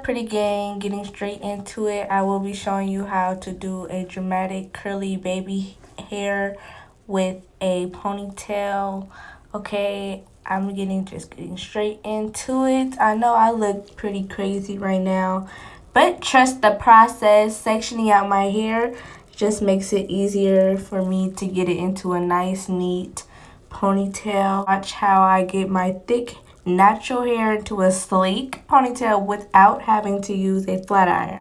pretty gang? Getting straight into it, I will be showing you how to do a dramatic curly baby hair with a ponytail. Okay, I'm getting straight into it. I know I look pretty crazy right now, but trust the process. Sectioning out my hair just makes it easier for me to get it into a nice, neat ponytail. Watch how I get my thick natural hair into a sleek ponytail without having to use a flat iron.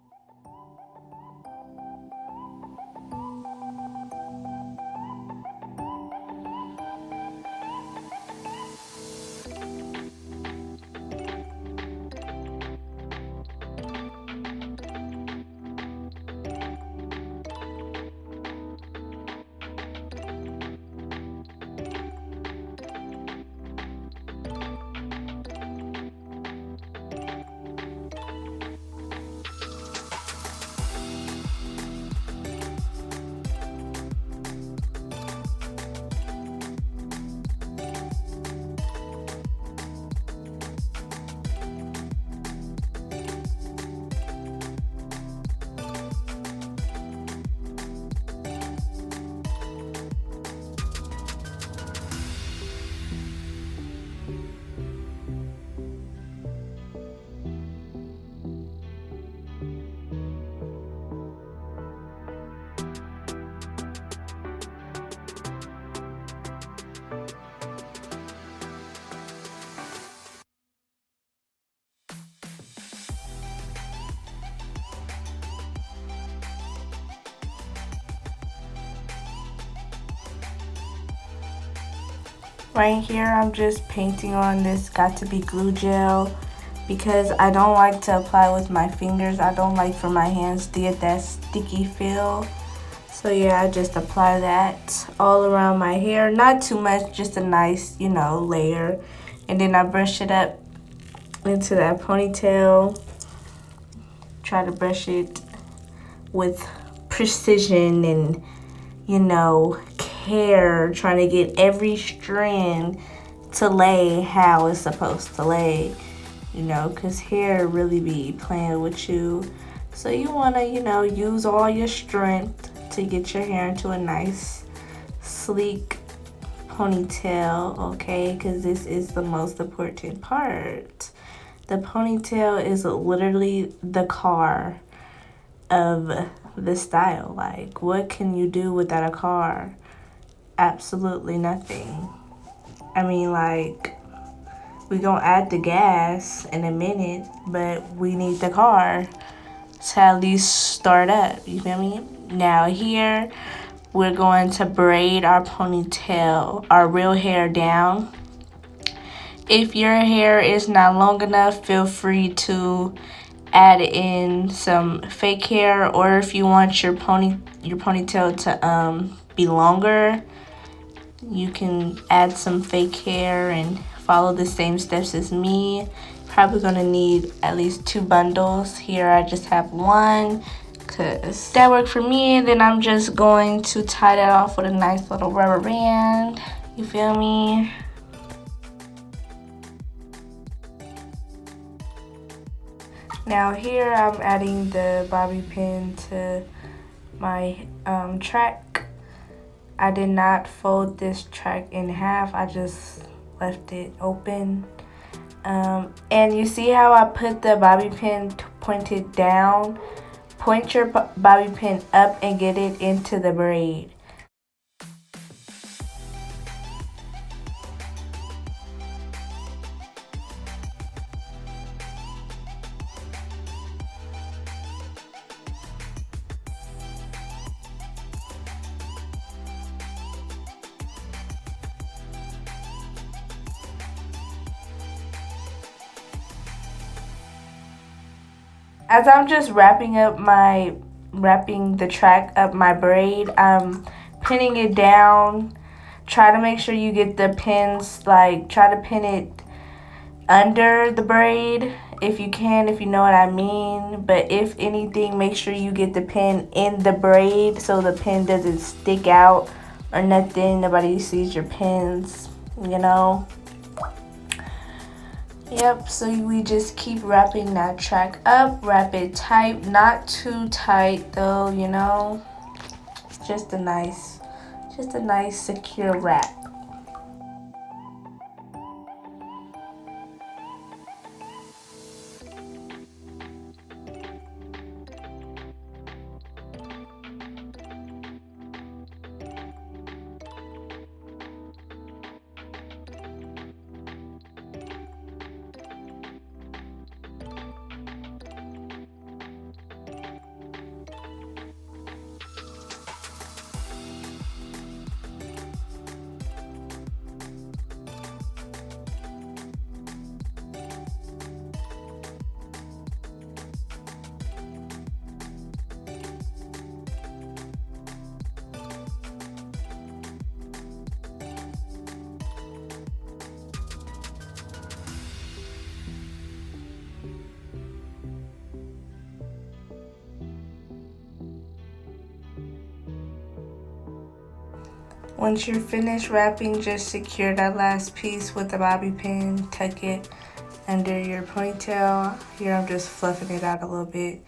Right here, I'm just painting on this got to be glue gel because I don't like to apply with my fingers. I don't like for my hands to get that sticky feel. So yeah, I just apply that all around my hair. Not too much, just a nice, layer. And then I brush it up into that ponytail. Try to brush it with precision and, care, trying to get every strand to lay how it's supposed to lay, because hair really be playing with you. So you want to, use all your strength to get your hair into a nice, sleek ponytail, okay? Because this is the most important part. The ponytail is literally the car of the style. Like, what can you do without a car? Absolutely nothing. I mean, like, we gonna add the gas in a minute, but we need the car to at least start up, you feel me? Now here, we're going to braid our ponytail, our real hair down. If your hair is not long enough, feel free to add in some fake hair, or if you want your ponytail to be longer, you can add some fake hair and follow the same steps as me. Probably gonna need at least 2 bundles. Here I just have 1 because that worked for me. And then I'm just going to tie that off with a nice little rubber band. You feel me? Now here I'm adding the bobby pin to my track. I did not fold this track in half. I just left it open. And you see how I put the bobby pin pointed down? Point your bobby pin up and get it into the braid. As I'm just wrapping the track up my braid, I'm pinning it down. Try to make sure you get the pins, try to pin it under the braid if you can, if you know what I mean. But if anything, make sure you get the pin in the braid so the pin doesn't stick out or nothing. Nobody sees your pins, Yep, so we just keep wrapping that track up, wrap it tight, not too tight though, you know. Just a nice secure wrap. Once you're finished wrapping, just secure that last piece with a bobby pin, tuck it under your ponytail. Here I'm just fluffing it out a little bit.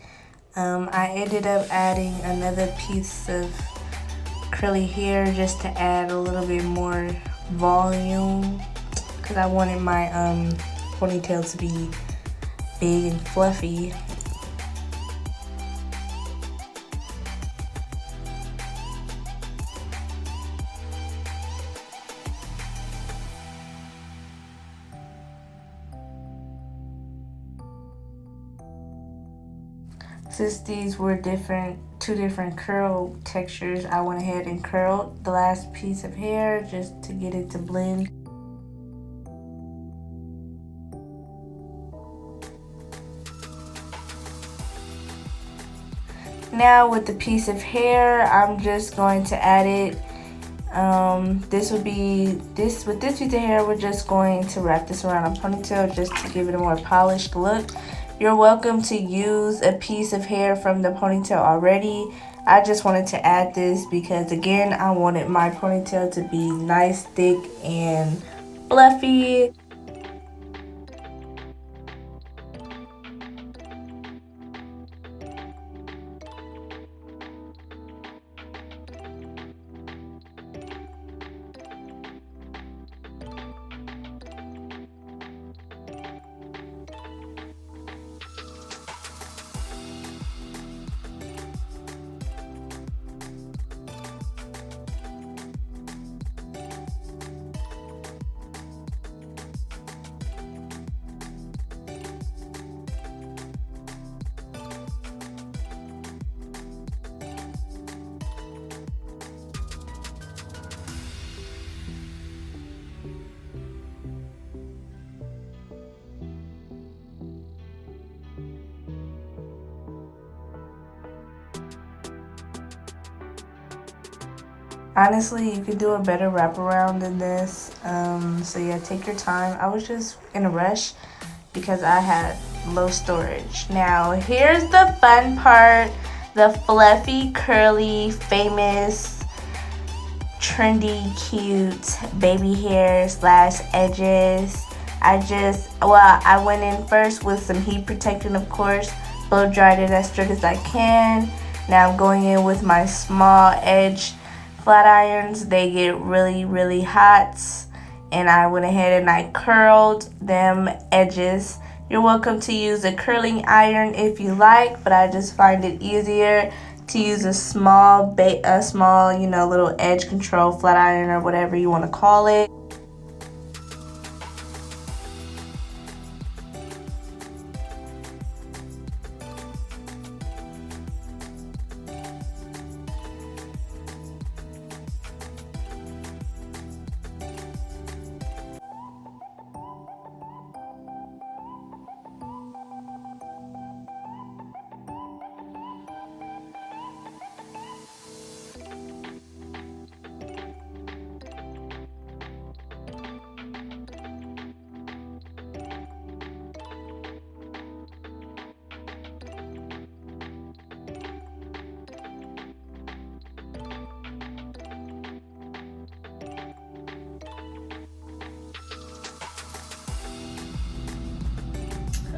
I ended up adding another piece of curly hair just to add a little bit more volume because I wanted my ponytail to be big and fluffy. Since these were two different curl textures, I went ahead and curled the last piece of hair just to get it to blend. Now with the piece of hair, I'm just going to add it. With this piece of hair, we're just going to wrap this around a ponytail just to give it a more polished look. You're welcome to use a piece of hair from the ponytail already. I just wanted to add this because, again, I wanted my ponytail to be nice, thick, and fluffy. Honestly, you could do a better wraparound than this. So yeah, take your time. I was just in a rush because I had low storage. Now, here's the fun part. The fluffy, curly, famous, trendy, cute baby hair slash edges. I went in first with some heat protectant, of course. Blow dried it as straight as I can. Now I'm going in with my small edge flat irons. They get really hot, and I went ahead and I curled them edges. You're welcome to use a curling iron if you like, but I just find it easier to use a small little edge control flat iron or whatever you want to call it.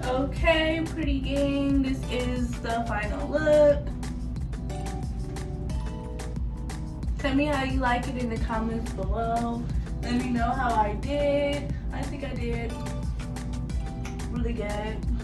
Okay, pretty gang, this is the final look. Tell me how you like it in the comments below. Let me know how I did. I think I did really good.